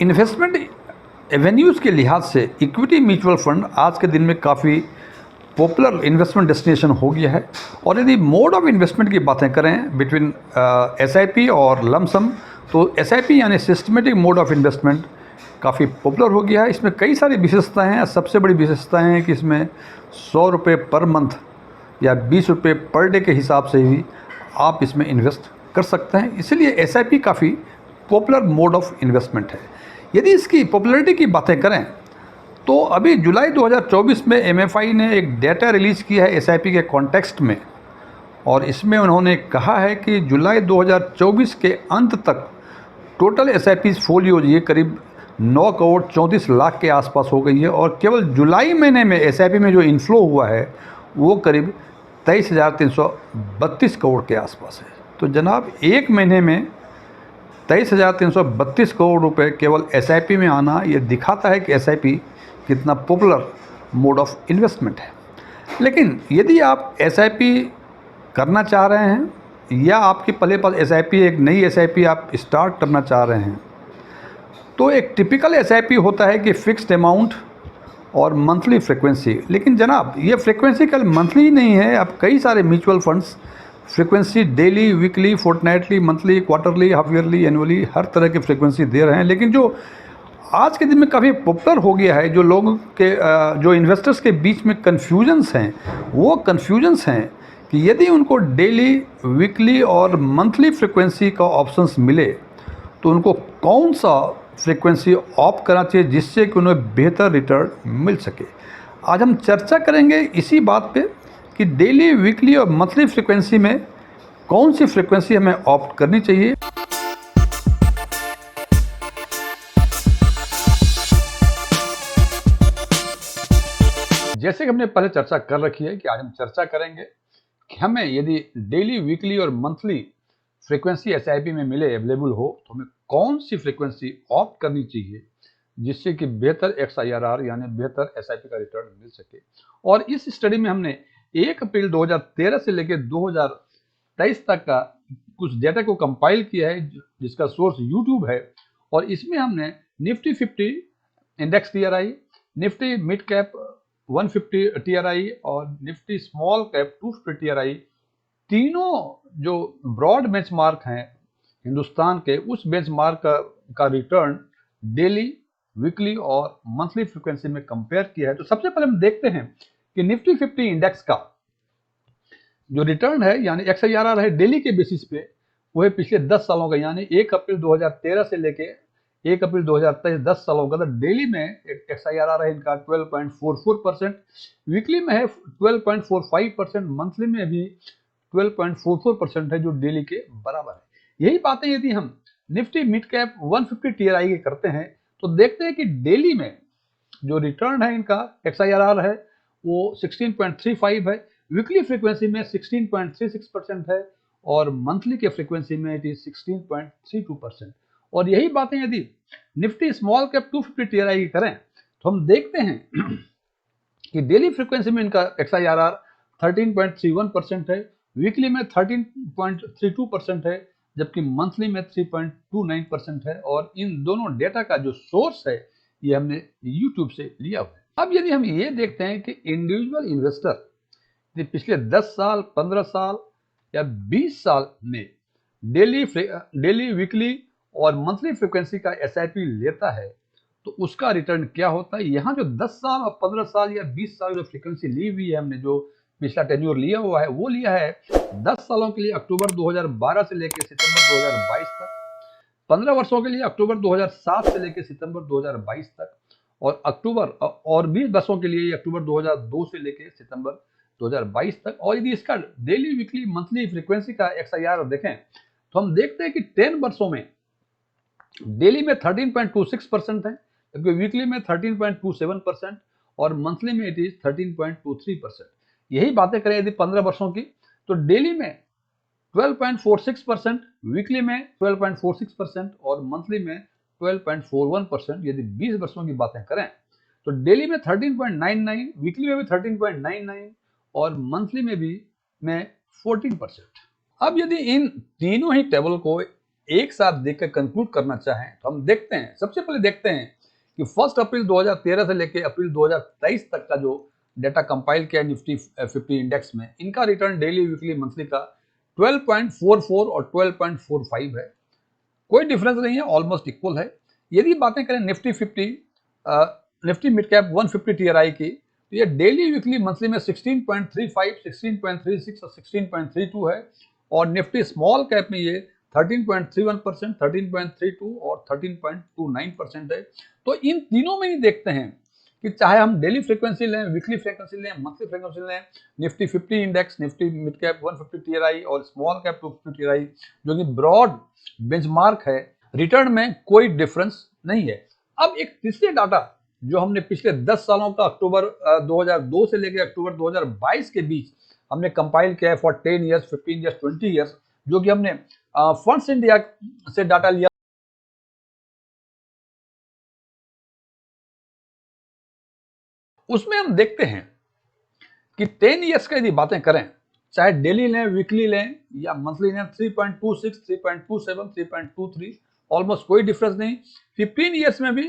Investment avenues के लिहाज से इक्विटी म्यूचुअल फंड आज के दिन में काफ़ी पॉपुलर इन्वेस्टमेंट डेस्टिनेशन हो गया है। और यदि मोड ऑफ इन्वेस्टमेंट की बातें करें बिटवीन एसआईपी और लमसम, तो एसआईपी यानी सिस्टमेटिक मोड ऑफ इन्वेस्टमेंट काफ़ी पॉपुलर हो गया है। इसमें कई सारी विशेषताएं हैं। सबसे बड़ी विशेषताएं हैं कि इसमें 100 रुपये पर मंथ या 20 रुपये पर डे के हिसाब से भी आप इसमें इन्वेस्ट कर सकते हैं। इसलिए एसआईपी काफ़ी पॉपुलर मोड ऑफ इन्वेस्टमेंट है। यदि इसकी पॉपुलैरिटी की बातें करें तो अभी जुलाई 2024 में एमएफआई ने एक डेटा रिलीज़ किया है एसआईपी के कॉन्टेक्स्ट में, और इसमें उन्होंने कहा है कि जुलाई 2024 के अंत तक टोटल एसआईपी फोलियोज ये करीब 9 करोड़ 34 लाख के आसपास हो गई है। और केवल जुलाई महीने में एसआईपी में जो इनफ्लो हुआ है वो करीब 23,332 करोड़ के आसपास है। तो जनाब, एक महीने में 23,332 करोड़ रुपए केवल एसआईपी में आना, ये दिखाता है कि एसआईपी कितना पॉपुलर मोड ऑफ इन्वेस्टमेंट है। लेकिन यदि आप एसआईपी करना चाह रहे हैं या आपके पहले पास एसआईपी, एक नई एसआईपी आप स्टार्ट करना चाह रहे हैं, तो एक टिपिकल एसआईपी होता है कि फिक्स्ड अमाउंट और मंथली फ्रीक्वेंसी। लेकिन जनाब, ये फ्रीक्वेंसी कल मंथली ही नहीं है। अब कई सारे mutual funds frequency daily, weekly, fortnightly, monthly, quarterly, half yearly, annually, हर तरह की फ्रीक्वेंसी दे रहे हैं। लेकिन जो आज के दिन में काफ़ी पॉपुलर हो गया है, जो लोगों के जो इन्वेस्टर्स के बीच में कन्फ्यूजन्स हैं, वो कन्फ्यूजन्स हैं कि यदि उनको डेली, वीकली और मंथली फ्रीक्वेंसी का ऑप्शंस मिले तो उनको कौन सा फ्रीक्वेंसी ऑप्ट करना चाहिए जिससे कि उन्हें बेहतर रिटर्न मिल सके। आज हम चर्चा करेंगे इसी बात पे कि डेली, वीकली और मंथली फ्रीक्वेंसी में कौन सी फ्रीक्वेंसी हमें ऑप्ट करनी चाहिए। जैसे कि हमने पहले चर्चा कर रखी है कि आज हम चर्चा करेंगे कि हमें यदि डेली, वीकली और मंथली फ्रीक्वेंसी एसआईपी में मिले, अवेलेबल हो, तो हमें कौन सी फ्रीक्वेंसी ऑप्ट करनी चाहिए जिससे कि बेहतर एक्सआईआरआर यानी बेहतर एसआईपी का रिटर्न मिल सके। और इस स्टडी में हमने 1 अप्रैल 2013 से लेकर 2023 तक का कुछ डेटा को कंपाइल किया है, जिसका सोर्स यूट्यूब है। और इसमें हमने Nifty 50 index TRI, Nifty mid cap 150 TRI और निफ्टी स्मॉल कैप 250 टीआरआई, तीनों जो ब्रॉड बेंचमार्क हैं हिंदुस्तान के, उस बेंचमार्क का रिटर्न डेली, वीकली और मंथली फ्रीक्वेंसी में कंपेयर किया है। तो सबसे पहले हम देखते हैं कि निफ्टी 50 इंडेक्स का जो रिटर्न है यानी एक्सआईआरआर है डेली के बेसिस पे, वो है पिछले 10 सालों का, यानी 1 अप्रैल 2013 से लेके 1 अप्रैल 2023, 10 सालों का। तो डेली में एक्सआईआरआर है इनका 12.44%, वीकली में है 12.45%, मंथली में भी 12.44% है, जो डेली के बराबर है। यही बातें यदि हम निफ्टी मिड कैप 150 टीआरआई के करते हैं तो देखते हैं कि डेली में जो रिटर्न है इनका एक्सआईआरआर है वो 16.35 है, वीकली फ्रीक्वेंसी में 16.36% है और मंथली के फ्रीक्वेंसी में इट इज 16.32%। और यही बातें यदि निफ्टी स्मॉल कैप 250 टीआरआई की करें तो हम देखते हैं कि डेली फ्रीक्वेंसी में इनका एक्सआईआरआर 13.31% है, वीकली में 13.32% है, जबकि मंथली में 3.29% है। और इन दोनों डेटा का जो सोर्स है ये हमने यूट्यूब से लिया हुआ है। अब यदि हम ये देखते हैं कि इंडिविजुअल इन्वेस्टर पिछले 10 साल, 15 साल या 20 साल में डेली, वीकली और मंथली फ्रीक्वेंसी का एसआईपी लेता है तो उसका रिटर्न क्या होता है। यहाँ जो 10 साल और 15 साल या 20 साल जो फ्रीक्वेंसी ली हुई है, हमने जो पिछला टेन्योर लिया हुआ है वो लिया है 10 सालों के लिए अक्टूबर 2012 से लेकर सितंबर 2022 तक, 15 वर्षों के लिए अक्टूबर 2007 से लेकर सितंबर 2022 तक, और अक्टूबर और 20 वर्षों के लिए अक्टूबर 2002 से लेकर सितंबर 2022 तक। और यदि इसका डेली, वीकली, मंथली फ्रीक्वेंसी का एक्सआईआर देखें तो हम देखते हैं कि 10 वर्षों में डेली में 13.26% है, जबकि वीकली में 13.27% और मंथली में इट इज 13.23%। यही बातें करें यदि 15 वर्षों की तो डेली में 12.46%, वीकली में 12.46% और मंथली में 12.41%। यदि 20 वर्षों की बातें करें तो डेली में 13.99, वीकली में भी 13.99 और मंथली में भी 14%। अब यदि इन तीनों ही टेबल को एक साथ देखकर कंक्लूड करना चाहें तो हम देखते हैं, सबसे पहले देखते हैं कि 1 अप्रैल 2013 से लेकर अप्रैल 2023 तक का जो डेटा कंपाइल किया निफ्टी 50 इंडेक्स में, इनका रिटर्न डेली, वीकली, मंथली का 12.44 और 12.45 है। कोई डिफरेंस नहीं है, ऑलमोस्ट इक्वल है। यदि बातें करें Nifty 50, Nifty mid cap 150 TRI की, तो ये डेली, वीकली, मंथली में 16.35, 16.36 और 16.32 है, और निफ्टी स्मॉल कैप में ये 13.31%, 13.32 और 13.29% है। तो इन तीनों में ही देखते हैं कि चाहे हम डेली फ्रीक्वेंसी लें, वीकली फ्रीक्वेंसी लें, मंथली फ्रीक्वेंसी लें, Nifty 50 index, Nifty mid cap 150 TRI और स्मॉल कैप 250 टीआरआई, जो कि ब्रॉड बेंचमार्क है, रिटर्न में कोई डिफरेंस नहीं है। अब एक तीसरे डाटा जो हमने पिछले 10 सालों का अक्टूबर 2002 से लेकर अक्टूबर 2022 के बीच हमने कंपाइल किया है फॉर 10 ईयर्स, 15 ईयर्स, 20 ईयर्स, जो कि हमने फंड्स इंडिया से डाटा लिया। उसमें हम देखते हैं कि 10 ईयर्स का यदि बातें करें, चाहे डेली लें, वीकली लें या मंथली लें, 3.26, 3.27, 3.23, ऑलमोस्ट कोई डिफरेंस नहीं। 15 ईयर्स में भी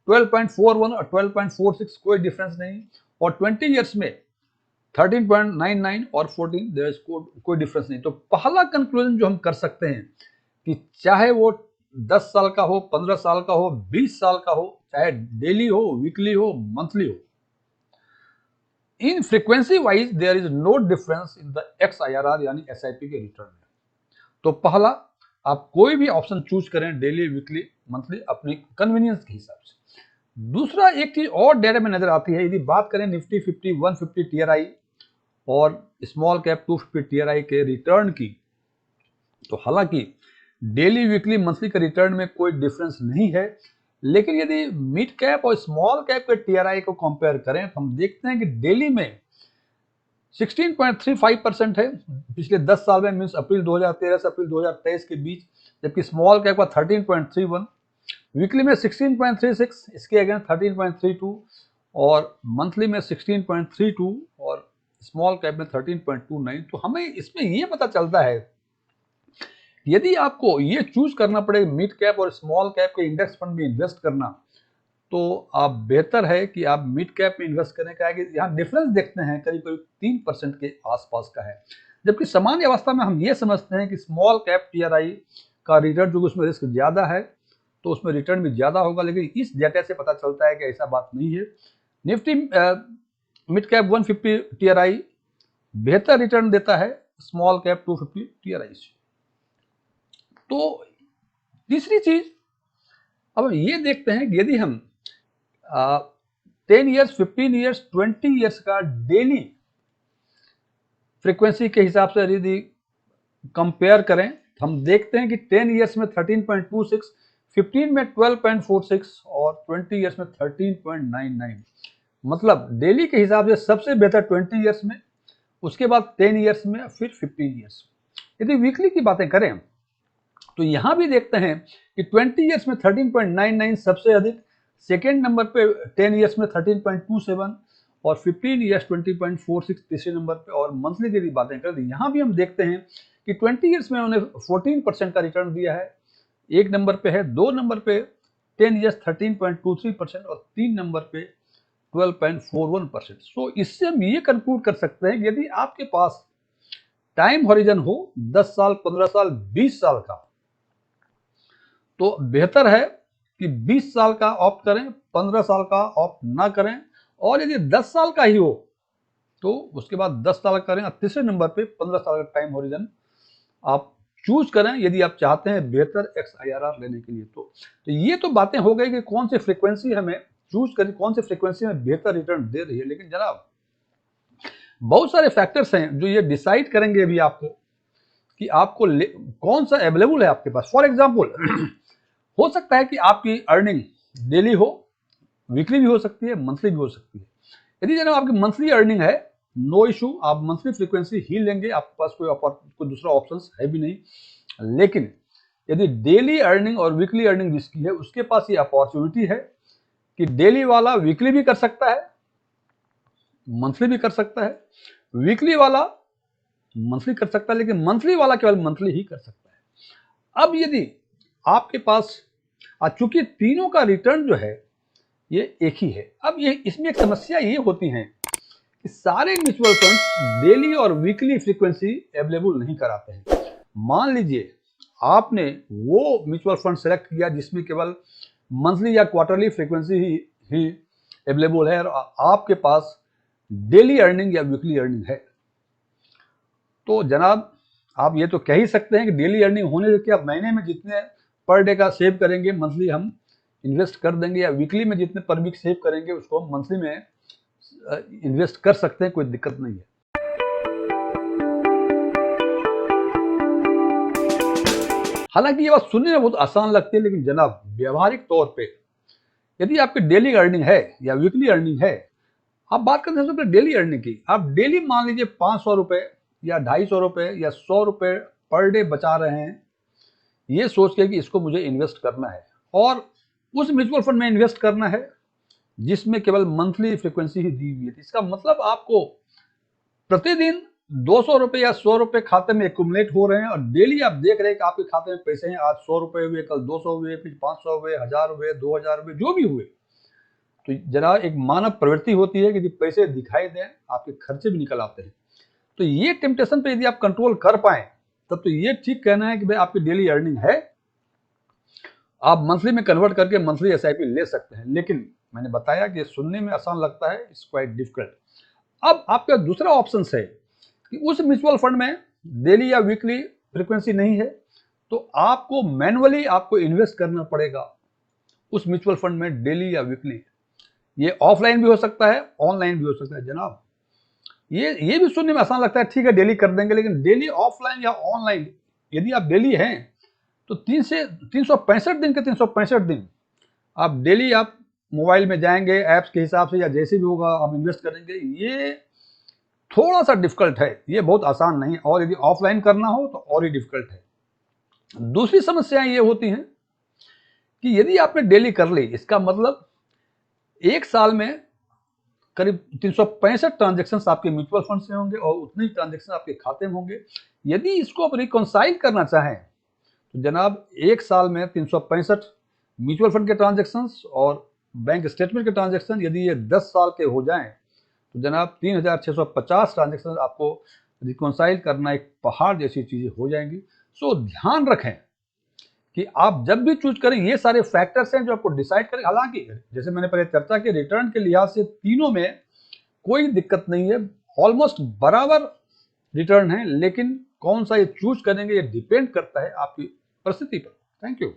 12.41 और 12.46, कोई डिफरेंस नहीं। और 20 ईयर्स में 13.99 और 14, देयर इज कोई डिफरेंस नहीं। तो पहला कंक्लूजन जो हम कर सकते हैं कि चाहे वो 10 साल का हो, 15 साल का हो, 20 साल का हो, चाहे डेली हो, वीकली हो, मंथली हो, in frequency wise there is no difference in the XIRR यानी SIP के रिटर्न में। तो पहला, आप कोई भी ऑप्शन चूज करें, डेली, वीकली, मंथली, अपनी कन्वीनियंस के हिसाब से। दूसरा, एक चीज और डेटा में नजर आती है, यदि बात करें निफ्टी 50 150 टीआरआई और स्मॉल कैप 250 टीआरआई के रिटर्न की, तो हालांकि डेली, वीकली, मंथली के रिटर्न में कोई डिफरेंस नहीं है, लेकिन यदि मिड कैप और स्मॉल कैप के टीआरआई को कंपेयर करें तो हम देखते हैं कि डेली में 16.35% है पिछले 10 साल में, मीन्स अप्रैल 2013 से अप्रैल 2023 के बीच, जबकि स्मॉल कैप का 13.31, वीकली में 16.36, इसके अगेंस्ट 13.32, और मंथली में 16.32 और स्मॉल कैप में 13.29। तो हमें इसमें यह पता चलता है यदि आपको ये चूज करना पड़े मिड कैप और स्मॉल कैप के इंडेक्स फंड में इन्वेस्ट करना, तो आप बेहतर है कि आप मिड कैप में इन्वेस्ट करें। क्या है कि यहाँ डिफरेंस देखते हैं करीब करीब 3% के आसपास का है, जबकि सामान्य अवस्था में हम ये समझते हैं कि स्मॉल कैप टीआरआई का रिटर्न, जो उसमें रिस्क ज्यादा है, तो उसमें रिटर्न भी ज्यादा होगा। लेकिन इस डेटा से पता चलता है कि ऐसा बात नहीं है। निफ्टी मिड कैप 150 टीआरआई बेहतर रिटर्न देता है स्मॉल कैप 250 टीआरआई से। तो तीसरी चीज, अब हम ये देखते हैं कि यदि हम 10 ईयर्स, 15 ईयर्स, 20 ईयर्स का डेली फ्रीक्वेंसी के हिसाब से यदि कंपेयर करें, तो हम देखते हैं कि 10 ईयर्स में 13.26, 15 में 12.46 और 20 ईयर्स में 13.99। मतलब डेली के हिसाब से सबसे बेहतर 20 ईयर्स में, उसके बाद 10 ईयर्स में, फिर 15 ईयर्स। यदि वीकली की बातें करें तो यहां भी देखते हैं कि 20 ईयर्स में 13.99 सबसे अधिक, सेकेंड नंबर पे 10 ईयर्स में 13.27 और 15 ईयर्स 20.46 तीसरे नंबर पे। और मंथली की बातें करें तो यहां भी हम देखते हैं कि 20 ईयर्स में उन्हें 14% का रिटर्न दिया है, एक नंबर पे है। दो नंबर पे 10 ईयर्स 13.23% और 3 नंबर पे 12.41%। सो इससे हम ये कंक्लूड कर सकते हैं कि यदि आपके पास टाइम हॉरिजन हो 10 साल, 15 साल, 20 साल का, तो बेहतर है कि 20 साल का ऑप्ट करें, 15 साल का ऑप्ट ना करें। और यदि 10 साल का ही हो तो उसके बाद 10 साल करें, और तीसरे नंबर पे 15 साल का टाइम हॉरिजन आप चूज करें यदि आप चाहते हैं बेहतर XIRR लेने के लिए। तो ये तो बातें हो गई कि कौन सी फ्रीक्वेंसी हमें चूज करें, कौन सी फ्रीक्वेंसी हमें बेहतर रिटर्न दे रही है। लेकिन जनाब, बहुत सारे फैक्टर्स हैं जो ये डिसाइड करेंगे अभी आपको कि आपको कौन सा अवेलेबल है आपके पास। फॉर एग्जाम्पल, हो सकता है कि आपकी अर्निंग डेली हो, वीकली भी हो सकती है, मंथली भी हो सकती है। यदि जनाब आपकी मंथली अर्निंग है, नो इशू, आप मंथली फ्रीक्वेंसी ही लेंगे, आपके पास कोई दूसरा ऑप्शन है भी नहीं। लेकिन यदि डेली अर्निंग और वीकली अर्निंग जिसकी है, उसके पास ये अपॉर्चुनिटी है कि डेली वाला वीकली भी कर सकता है, मंथली भी कर सकता है, वीकली वाला मंथली कर सकता है, लेकिन मंथली वाला केवल मंथली ही कर सकता है। अब यदि आपके पास चूंकि तीनों का रिटर्न जो है ये एक ही है। अब ये इसमें एक समस्या ये होती है कि सारे म्यूचुअल फंड्स डेली और वीकली फ्रीक्वेंसी अवेलेबल नहीं कराते हैं। मान लीजिए आपने वो म्यूचुअल फंड सेलेक्ट किया जिसमें केवल मंथली या क्वार्टरली फ्रीक्वेंसी ही अवेलेबल है और आपके पास डेली अर्निंग या वीकली अर्निंग है, तो जनाब आप ये तो कह ही सकते हैं कि डेली अर्निंग होने से क्या महीने में जितने पर डे का सेव करेंगे मंथली हम इन्वेस्ट कर देंगे, या वीकली में जितने पर वीक सेव करेंगे उसको हम मंथली में इन्वेस्ट कर सकते हैं, कोई दिक्कत नहीं है। हालांकि ये बात सुनने में बहुत आसान लगती है, लेकिन जनाब व्यवहारिक तौर पे यदि आपकी डेली अर्निंग है या वीकली अर्निंग है, आप बात करते हैं डेली अर्निंग की, आप डेली मान लीजिए 500 रुपए या 250 रुपए या 100 रुपए पर डे बचा रहे हैं, ये सोच के कि इसको मुझे इन्वेस्ट करना है और उस म्यूचुअल फंड में इन्वेस्ट करना है जिसमें केवल मंथली फ्रीक्वेंसी ही दी हुई है। इसका मतलब आपको प्रतिदिन 200 रुपए या 100 रुपए खाते में एक्यूमुलेट हो रहे हैं और डेली आप देख रहे हैं कि आपके खाते में पैसे हैं, आज 100 रुपए हुए, कल 200 हुए, फिर 500 हुए, 1000 हुए, 2000 हुए, जो भी हुए। तो जरा एक मानव प्रवृत्ति होती है कि जब पैसे दिखाई दें आपके खर्चे भी निकल आते हैं। तो ये टेम्पटेशन पे यदि आप कंट्रोल कर पाए तब तो ये ठीक कहना है कि भाई आपकी डेली अर्निंग है, आप मंथली में कन्वर्ट करके मंथली एसआईपी ले सकते हैं। लेकिन मैंने बताया कि सुनने में आसान लगता है, इट्स क्वाइट डिफिकल्ट। अब आपका दूसरा ऑप्शन है कि उस म्यूचुअल फंड में डेली या वीकली फ्रीक्वेंसी नहीं है, तो आपको मैनुअली आपको इन्वेस्ट करना पड़ेगा उस म्यूचुअल फंड में डेली या वीकली। ये ऑफलाइन भी हो सकता है, ऑनलाइन भी हो सकता है। जनाब ये भी सुनने में आसान लगता है, ठीक है डेली कर देंगे, लेकिन डेली ऑफलाइन या ऑनलाइन यदि आप डेली हैं तो 365 दिन के 365 दिन आप डेली आप मोबाइल में जाएंगे ऐप्स के हिसाब से या जैसे भी होगा आप इन्वेस्ट करेंगे। ये थोड़ा सा डिफिकल्ट है, ये बहुत आसान नहीं, और यदि ऑफलाइन करना हो तो और ही डिफिकल्ट है। दूसरी समस्याएं ये होती हैं कि यदि आपने डेली कर ली, इसका मतलब एक साल में करीब 365 ट्रांजेक्शन आपके म्यूचुअल फंड से होंगे और उतने ही ट्रांजेक्शन आपके खाते में होंगे। यदि इसको आप रिकॉन्साइल करना चाहें तो जनाब एक साल में 365 म्यूचुअल फंड के ट्रांजेक्शन और बैंक स्टेटमेंट के ट्रांजेक्शन यदि ये 10 साल के हो जाएं तो जनाब 3650 ट्रांजेक्शन आपको रिकॉन्साइल करना एक पहाड़ जैसी चीजें हो जाएंगी। सो ध्यान रखें कि आप जब भी चूज करें ये सारे फैक्टर्स हैं जो आपको डिसाइड करें। हालांकि जैसे मैंने पहले चर्चा की, रिटर्न के लिहाज से तीनों में कोई दिक्कत नहीं है, ऑलमोस्ट बराबर रिटर्न है, लेकिन कौन सा ये चूज करेंगे ये डिपेंड करता है आपकी परिस्थिति पर। Thank you.